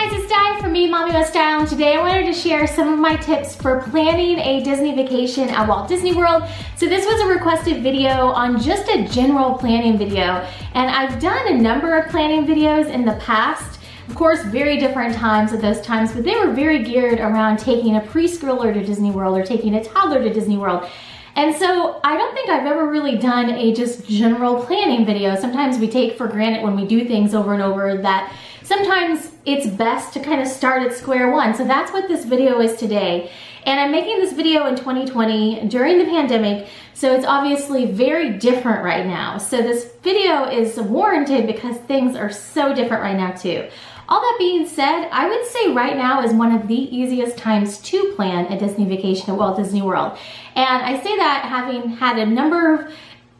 guys, it's Di from BeingMommywithStyle, and today I wanted to share some of my tips for planning a Disney vacation at Walt Disney World. So this was a requested video on just a general planning video, and I've done a number of planning videos in the past. Of course, very different times at those times, but they were very geared around taking a preschooler to Disney World or taking a toddler to Disney World. And so I don't think I've ever really done a just general planning video. Sometimes we take for granted when we do things over and over that sometimes it's best to kind of start at square one. So that's what this video is today. And I'm making this video in 2020 during the pandemic, so it's obviously very different right now. So this video is warranted because things are so different right now too. All that being said, I would say right now is one of the easiest times to plan a Disney vacation at Walt Disney World. And I say that having had a number of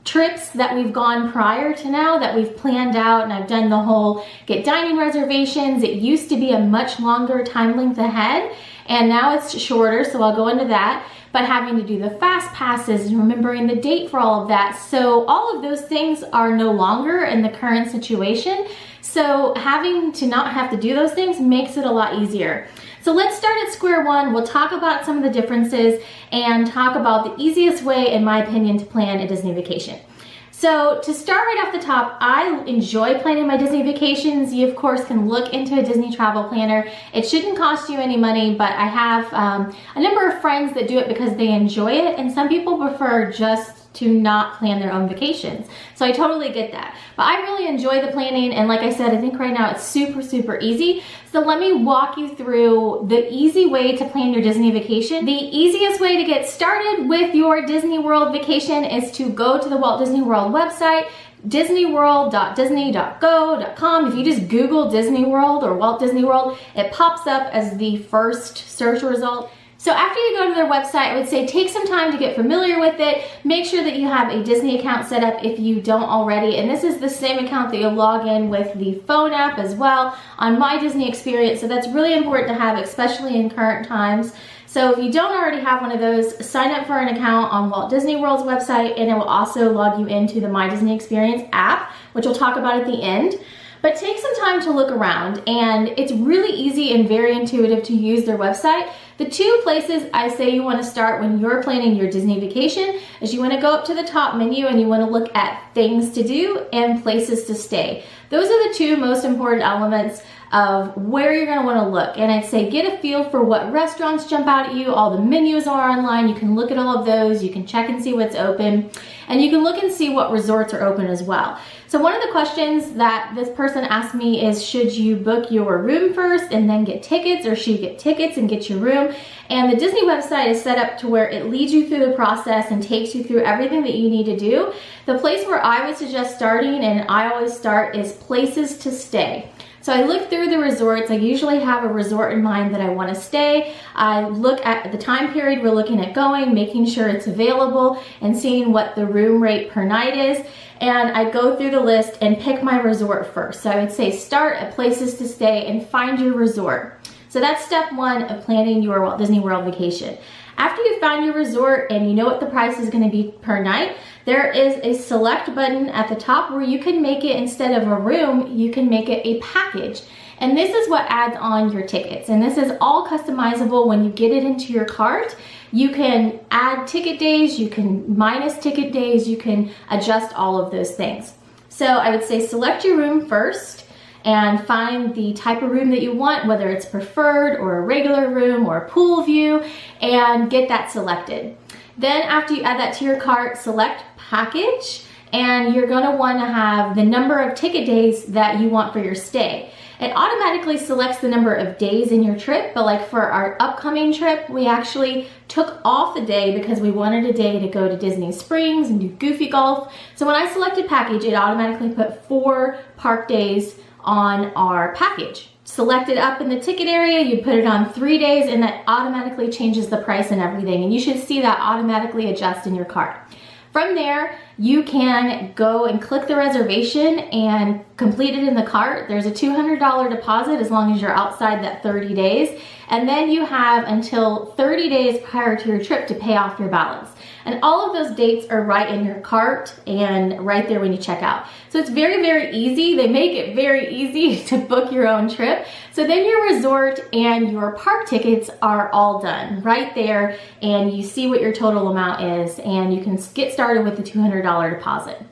trips that we've gone prior to now that we've planned out, and I've done the whole get dining reservations. It used to be a much longer time length ahead, and now it's shorter, so I'll go into that. But having to do the fast passes and remembering the date for all of that. So all of those things are no longer in the current situation. So having to not have to do those things makes it a lot easier. So let's start at square one. We'll talk about some of the differences and talk about the easiest way, in my opinion, to plan a Disney vacation. So to start right off the top, I enjoy planning my Disney vacations. You, of course, can look into a Disney travel planner. It shouldn't cost you any money, but I have a number of friends that do it because they enjoy it, and some people prefer just to not plan their own vacations. So I totally get that. But I really enjoy the planning, and like I said, I think right now it's super, super easy. So let me walk you through the easy way to plan your Disney vacation. The easiest way to get started with your Disney World vacation is to go to the Walt Disney World website, disneyworld.disney.go.com. If you just Google Disney World or Walt Disney World, it pops up as the first search result. So after you go to their website, I would say take some time to get familiar with it. Make sure that you have a Disney account set up if you don't already. And this is the same account that you'll log in with the phone app as well on My Disney Experience. So that's really important to have, especially in current times. So if you don't already have one of those, sign up for an account on Walt Disney World's website, and it will also log you into the My Disney Experience app, which we'll talk about at the end. But take some time to look around, and it's really easy and very intuitive to use their website. The two places I say you want to start when you're planning your Disney vacation is you want to go up to the top menu and you want to look at things to do and places to stay. Those are the two most important elements of where you're going to want to look. And I'd say get a feel for what restaurants jump out at you. All the menus are online. You can look at all of those. You can check and see what's open. And you can look and see what resorts are open as well. So one of the questions that this person asked me is, should you book your room first and then get tickets, or should you get tickets and get your room? And the Disney website is set up to where it leads you through the process and takes you through everything that you need to do. The place where I would suggest starting, and I always start, is places to stay. So I look through the resorts. I usually have a resort in mind that I want to stay. I look at the time period we're looking at going, making sure it's available, and seeing what the room rate per night is. And I go through the list and pick my resort first. So I would say start at places to stay and find your resort. So that's step one of planning your Walt Disney World vacation. After you found your resort and you know what the price is going to be per night, there is a select button at the top where you can make it, instead of a room, you can make it a package. And this is what adds on your tickets. And this is all customizable when you get it into your cart. You can add ticket days, you can minus ticket days, you can adjust all of those things. So I would say select your room first and find the type of room that you want, whether it's preferred or a regular room or a pool view, and get that selected. Then after you add that to your cart, select package, and you're gonna wanna have the number of ticket days that you want for your stay. It automatically selects the number of days in your trip, but like for our upcoming trip, we actually took off the day because we wanted a day to go to Disney Springs and do Goofy Golf. So when I selected package, it automatically put 4 park days on our package. Select it up in the ticket area, you put it on 3 days, and that automatically changes the price and everything. And you should see that automatically adjust in your cart. From there, you can go and click the reservation and complete it in the cart. There's a $200 deposit as long as you're outside that 30 days. And then you have until 30 days prior to your trip to pay off your balance. And all of those dates are right in your cart and right there when you check out. So it's very, very easy. They make it very easy to book your own trip. So then your resort and your park tickets are all done right there, and you see what your total amount is, and you can get started with the $200 deposit.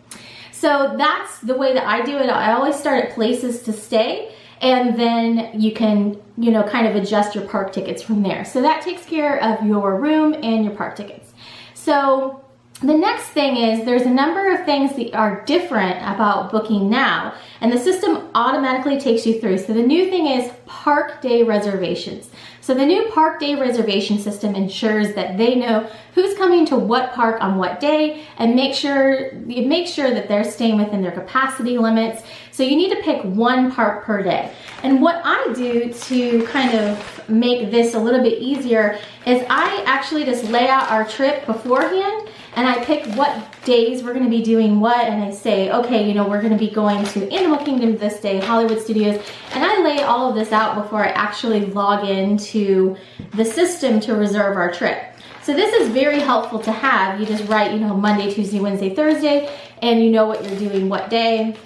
So that's the way that I do it. I always start at places to stay, and then you can, you know, kind of adjust your park tickets from there. So that takes care of your room and your park tickets. So the next thing is there's a number of things that are different about booking now, and the system automatically takes you through. So the new thing is park day reservations. So the new park day reservation system ensures that they know who's coming to what park on what day, and make sure that they're staying within their capacity limits. So you need to pick one park per day. And what I do to kind of make this a little bit easier is I actually just lay out our trip beforehand, and I pick what days we're going to be doing what, and I say, okay, you know, we're going to be going to Animal Kingdom this day, Hollywood Studios, and I lay all of this out before I actually log into the system to reserve our trip. So this is very helpful to have. You just write, you know, Monday, Tuesday, Wednesday, Thursday, and you know what you're doing what day.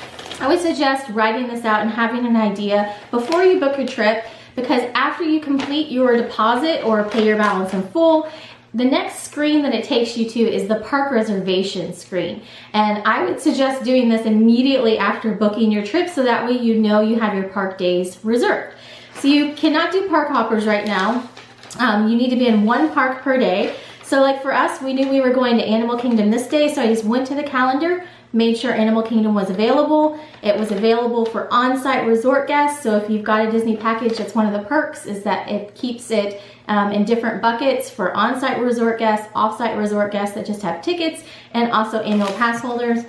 I would suggest writing this out and having an idea before you book your trip, because after you complete your deposit or pay your balance in full, the next screen that it takes you to is the park reservation screen. And I would suggest doing this immediately after booking your trip, so that way you know you have your park days reserved. So you cannot do park hoppers right now. You need to be in one park per day. So like for us, we knew we were going to Animal Kingdom this day, so I just went to the calendar, made sure Animal Kingdom was available. It was available for on-site resort guests. So if you've got a Disney package, that's one of the perks, is that it keeps it in different buckets for on-site resort guests, off-site resort guests that just have tickets, and also annual pass holders.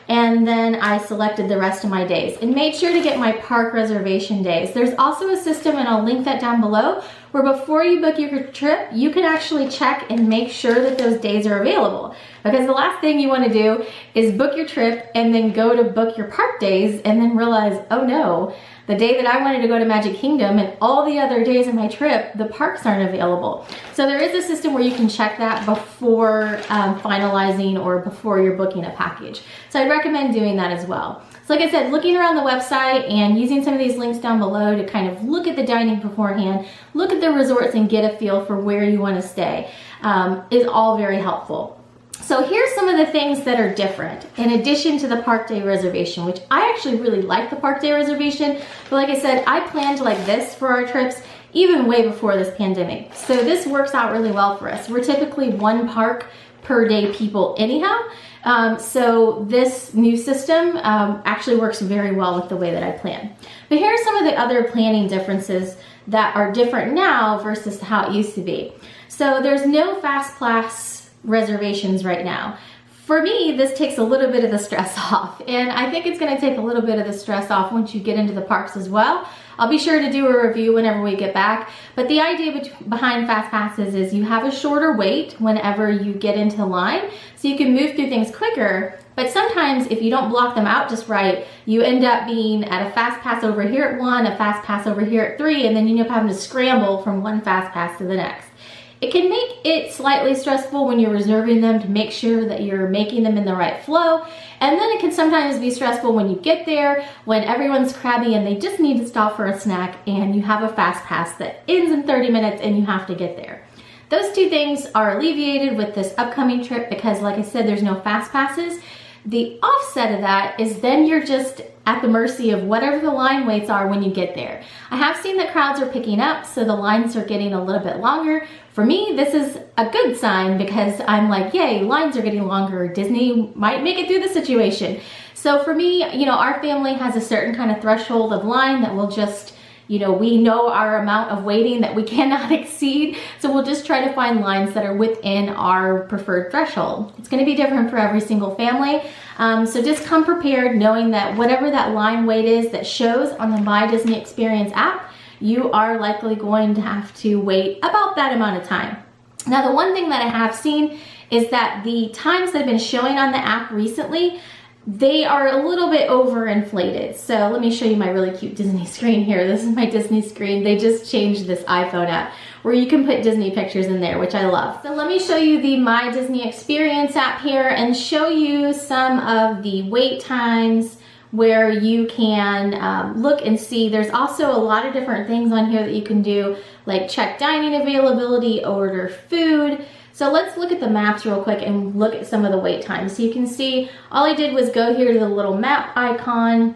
And then I selected the rest of my days and made sure to get my park reservation days. There's also a system, and I'll link that down below, where before you book your trip, you can actually check and make sure that those days are available. Because the last thing you want to do is book your trip and then go to book your park days and then realize, oh no, the day that I wanted to go to Magic Kingdom and all the other days of my trip, the parks aren't available. So there is a system where you can check that before finalizing or before you're booking a package. So I'd recommend doing that as well. So like I said, looking around the website and using some of these links down below to kind of look at the dining beforehand, look at the resorts and get a feel for where you want to stay is all very helpful. So here's some of the things that are different in addition to the park day reservation, which I actually really like the park day reservation. But like I said, I planned like this for our trips even way before this pandemic. So this works out really well for us. We're typically one park per day people anyhow. So this new system actually works very well with the way that I plan. But here are some of the other planning differences that are different now versus how it used to be. So there's no fast pass reservations right now. For me, this takes a little bit of the stress off, and I think it's going to take a little bit of the stress off once you get into the parks as well. I'll be sure to do a review whenever we get back, but the idea behind fast passes is you have a shorter wait whenever you get into the line, so you can move through things quicker. But sometimes if you don't block them out just right, you end up being at a fast pass over here at 1, a fast pass over here at 3, and then you end up having to scramble from one fast pass to the next. It can make it slightly stressful when you're reserving them to make sure that you're making them in the right flow. And then it can sometimes be stressful when you get there, when everyone's crabby and they just need to stop for a snack, and you have a fast pass that ends in 30 minutes and you have to get there. Those two things are alleviated with this upcoming trip because, like I said, there's no fast passes. The offset of that is then you're just at the mercy of whatever the line waits are when you get there. I have seen that crowds are picking up, so the lines are getting a little bit longer. For me, this is a good sign because I'm like, yay, lines are getting longer. Disney might make it through the situation. So for me, you know, our family has a certain kind of threshold of line that will just, you know, we know our amount of waiting that we cannot exceed. So we'll just try to find lines that are within our preferred threshold. It's going to be different for every single family. So just come prepared knowing that whatever that line wait is that shows on the My Disney Experience app, you are likely going to have to wait about that amount of time. Now, the one thing that I have seen is that the times that have been showing on the app recently, they are a little bit overinflated. So let me show you my really cute Disney screen here. This is my Disney screen. They just changed this iPhone app. where you can put Disney pictures in there, which I love. So let me show you the My Disney Experience app here and show you some of the wait times where you can look and see. There's also a lot of different things on here that you can do, like check dining availability, order food. So let's look at the maps real quick and look at some of the wait times. So you can see all I did was go here to the little map icon,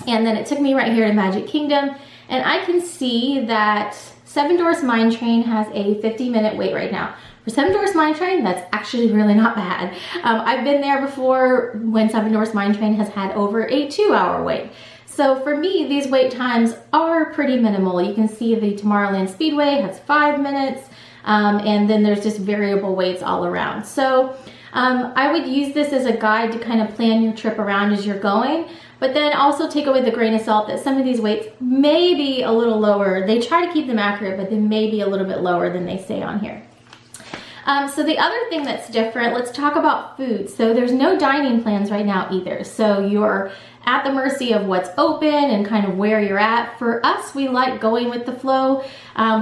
and then it took me right here to Magic Kingdom, and I can see that Seven Dwarfs Mine Train has a 50-minute wait right now. For Seven Dwarfs Mine Train, that's actually really not bad. I've been there before when Seven Dwarfs Mine Train has had over a 2-hour wait. So for me, these wait times are pretty minimal. You can see the Tomorrowland Speedway has 5 minutes, and then there's just variable waits all around. So I would use this as a guide to kind of plan your trip around as you're going, but then also take away the grain of salt that some of these waits may be a little lower. They try to keep them accurate, but they may be a little bit lower than they say on here. So the other thing that's different, let's talk about food. So there's no dining plans right now either. So you're at the mercy of what's open and kind of where you're at. For us, we like going with the flow.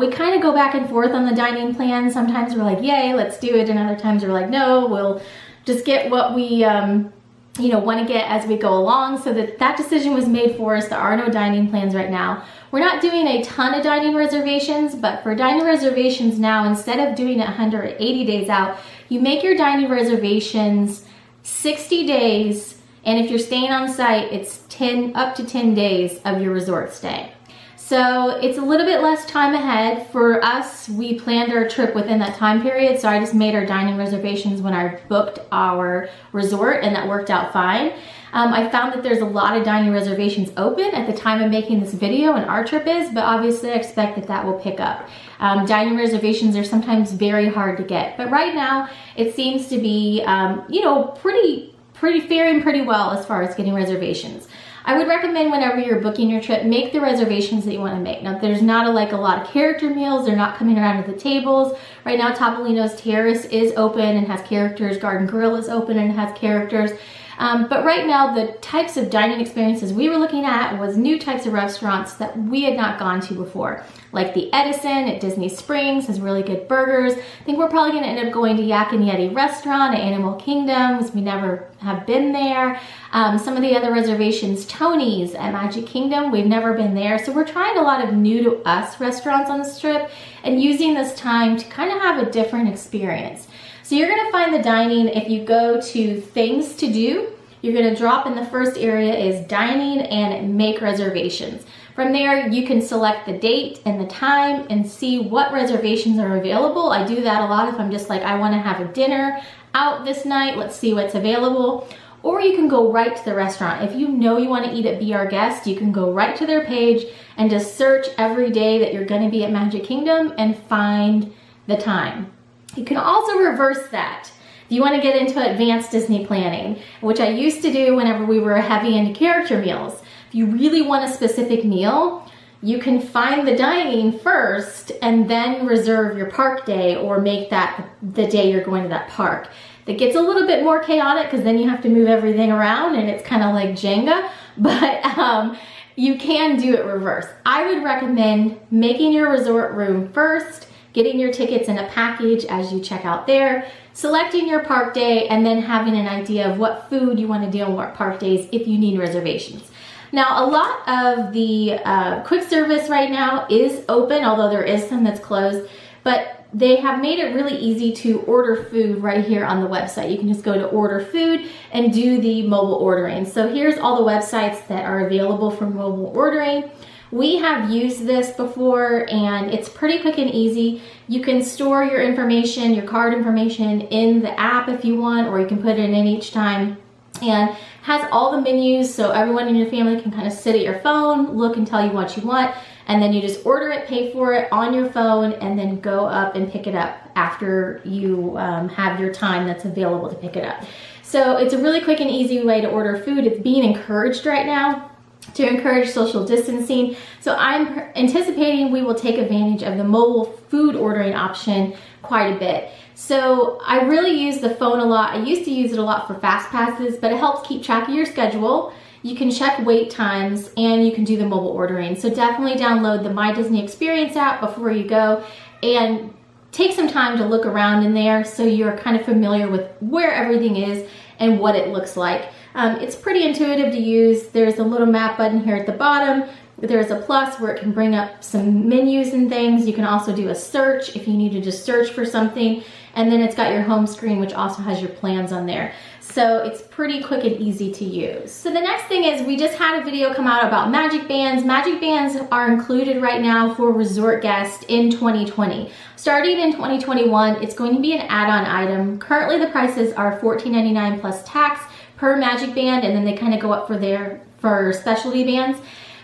We kind of go back and forth on the dining plan. Sometimes we're like, yay, let's do it. And other times we're like, no, we'll just get what we want to get as we go along. So that decision was made for us. There are no dining plans right now. We're not doing a ton of dining reservations, but for dining reservations now, instead of doing it 180 days out, you make your dining reservations 60 days, and if you're staying on site, it's up to 10 days of your resort stay. So it's a little bit less time ahead. For us, we planned our trip within that time period, so I just made our dining reservations when I booked our resort, and that worked out fine. I found that there's a lot of dining reservations open at the time of making this video, and our trip is, but obviously I expect that will pick up. Dining reservations are sometimes very hard to get, but right now it seems to be, faring pretty well as far as getting reservations. I would recommend whenever you're booking your trip, make the reservations that you want to make. Now, there's not a lot of character meals. They're not coming around to the tables. Right now, Topolino's Terrace is open and has characters. Garden Grill is open and has characters. But right now, the types of dining experiences we were looking at was new types of restaurants that we had not gone to before. Like the Edison at Disney Springs has really good burgers. I think we're probably gonna end up going to Yak and Yeti restaurant at Animal Kingdoms. We never have been there. Some of the other reservations, Tony's at Magic Kingdom, we've never been there. So we're trying a lot of new to us restaurants on this trip and using this time to kind of have a different experience. So you're gonna find the dining, if you go to things to do, you're gonna drop in the first area is dining and make reservations. From there, you can select the date and the time and see what reservations are available. I do that a lot if I'm just like, I wanna have a dinner out this night, let's see what's available. Or you can go right to the restaurant. If you know you wanna eat at Be Our Guest, you can go right to their page and just search every day that you're gonna be at Magic Kingdom and find the time. You can also reverse that. If you want to get into advanced Disney planning, which I used to do whenever we were heavy into character meals. If you really want a specific meal, you can find the dining first and then reserve your park day or make that the day you're going to that park. That gets a little bit more chaotic because then you have to move everything around and it's kind of like Jenga, but you can do it reverse. I would recommend making your resort room first, getting your tickets in a package as you check out there, selecting your park day, and then having an idea of what food you want to do on what park days if you need reservations. Now, a lot of the quick service right now is open, although there is some that's closed, but they have made it really easy to order food right here on the website. You can just go to order food and do the mobile ordering. So here's all the websites that are available for mobile ordering. We have used this before and it's pretty quick and easy. You can store your information, your card information in the app if you want, or you can put it in each time. And has all the menus so everyone in your family can kind of sit at your phone, look and tell you what you want, and then you just order it, pay for it on your phone, and then go up and pick it up after you have your time that's available to pick it up. So it's a really quick and easy way to order food. It's being encouraged right now to encourage social distancing. So I'm anticipating we will take advantage of the mobile food ordering option quite a bit. So I really use the phone a lot. I used to use it a lot for fast passes, but it helps keep track of your schedule. you can check wait times, and you can do the mobile ordering. So definitely download the My Disney Experience app before you go and take some time to look around in there so you're kind of familiar with where everything is and what it looks like. It's pretty intuitive to use. There's a little map button here at the bottom. There's a plus where it can bring up some menus and things. You can also do a search if you need to just search for something. And then it's got your home screen, which also has your plans on there. So it's pretty quick and easy to use. So the next thing is we just had a video come out about Magic Bands. Magic Bands are included right now for resort guests in 2020. Starting in 2021, it's going to be an add-on item. Currently the prices are $14.99 plus tax per Magic Band, and then they kind of go up for specialty bands.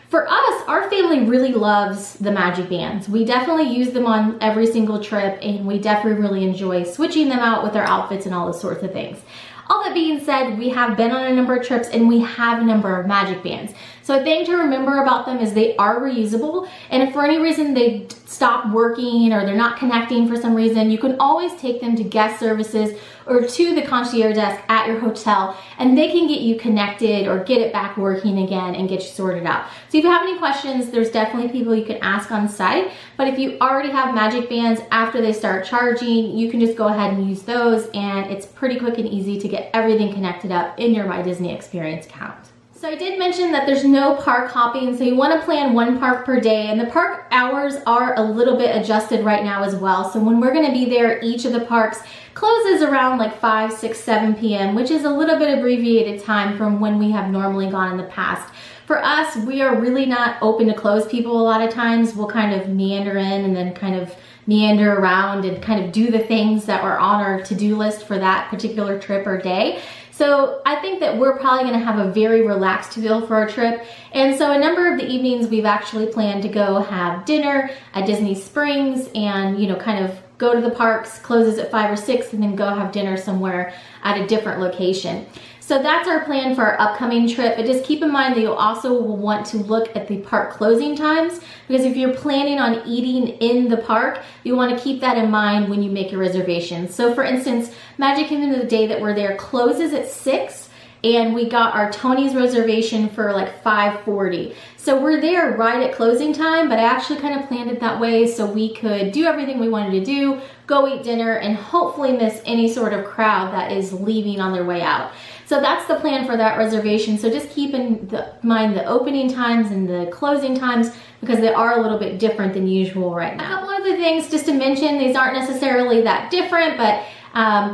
For us, our family really loves the Magic Bands. We definitely use them on every single trip, and we definitely really enjoy switching them out with our outfits and all those sorts of things. All that being said, we have been on a number of trips and we have a number of Magic Bands. So a thing to remember about them is they are reusable, and if for any reason they stop working or they're not connecting for some reason, you can always take them to guest services or to the concierge desk at your hotel, and they can get you connected or get it back working again and get you sorted out. So if you have any questions, there's definitely people you can ask on site, but if you already have Magic Bands after they start charging, you can just go ahead and use those, and it's pretty quick and easy to get everything connected up in your My Disney Experience account. So I did mention that there's no park hopping, so you want to plan one park per day, and the park hours are a little bit adjusted right now as well. So when we're going to be there, each of the parks closes around like 5, 6, 7 p.m., which is a little bit abbreviated time from when we have normally gone in the past. For us, we are really not open to close people a lot of times. We'll kind of meander in and then kind of meander around and kind of do the things that are on our to-do list for that particular trip or day. So I think that we're probably going to have a very relaxed feel for our trip. And so a number of the evenings we've actually planned to go have dinner at Disney Springs and, you know, kind of go to the parks, closes at 5 or 6, and then go have dinner somewhere at a different location. So that's our plan for our upcoming trip, but just keep in mind that you'll also will want to look at the park closing times, because if you're planning on eating in the park, you want to keep that in mind when you make your reservations. So for instance, Magic Kingdom, the day that we're there, closes at 6, and we got our Tony's reservation for like 5:40. So we're there right at closing time, but I actually kind of planned it that way so we could do everything we wanted to do, go eat dinner, and hopefully miss any sort of crowd that is leaving on their way out. So that's the plan for that reservation. So just keep in mind the opening times and the closing times, because they are a little bit different than usual right now. A couple other things just to mention, these aren't necessarily that different, but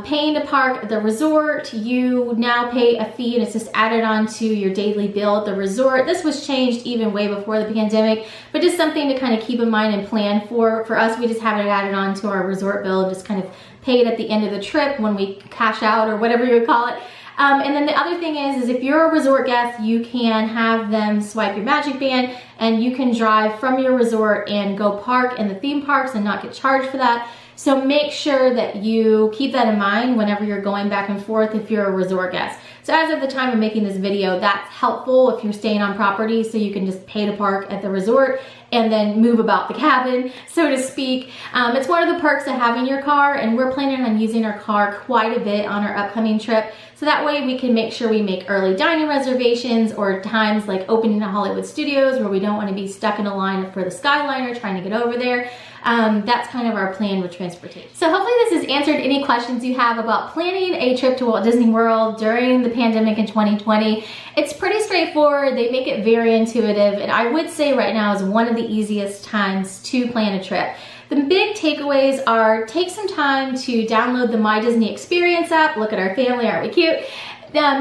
paying to park at the resort, you now pay a fee and it's just added on to your daily bill at the resort. This was changed even way before the pandemic, but just something to kind of keep in mind and plan for. For us, we just have it added on to our resort bill and just kind of pay it at the end of the trip when we cash out or whatever you would call it. And then the other thing is if you're a resort guest, you can have them swipe your Magic Band and you can drive from your resort and go park in the theme parks and not get charged for that. So make sure that you keep that in mind whenever you're going back and forth if you're a resort guest. So as of the time of making this video, that's helpful if you're staying on property, so you can just pay to park at the resort and then move about the cabin, so to speak. It's one of the perks of having your car, and we're planning on using our car quite a bit on our upcoming trip. So that way we can make sure we make early dining reservations or times like opening at Hollywood Studios where we don't want to be stuck in a line for the Skyliner trying to get over there. That's kind of our plan with transportation. So hopefully this has answered any questions you have about planning a trip to Walt Disney World during the pandemic in 2020. It's pretty straightforward. They make it very intuitive, and I would say right now is one of the easiest times to plan a trip. The big takeaways are take some time to download the My Disney Experience app. Look at our family, aren't we cute?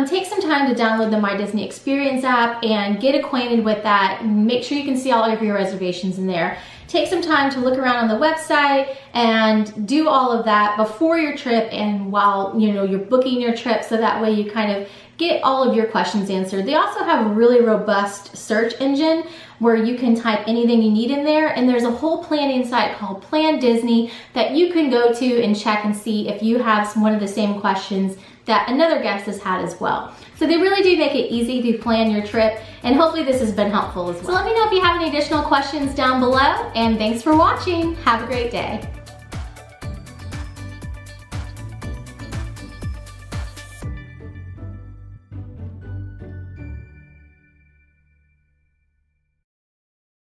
Take some time to download the My Disney Experience app and get acquainted with that. Make sure you can see all of your reservations in there. Take some time to look around on the website and do all of that before your trip and while you're booking your trip, so that way you kind of get all of your questions answered. They also have a really robust search engine where you can type anything you need in there, and there's a whole planning site called Plan Disney that you can go to and check and see if you have one of the same questions that another guest has had as well. So they really do make it easy to plan your trip, and hopefully this has been helpful as well. So let me know if you have any additional questions down below, and thanks for watching. Have a great day.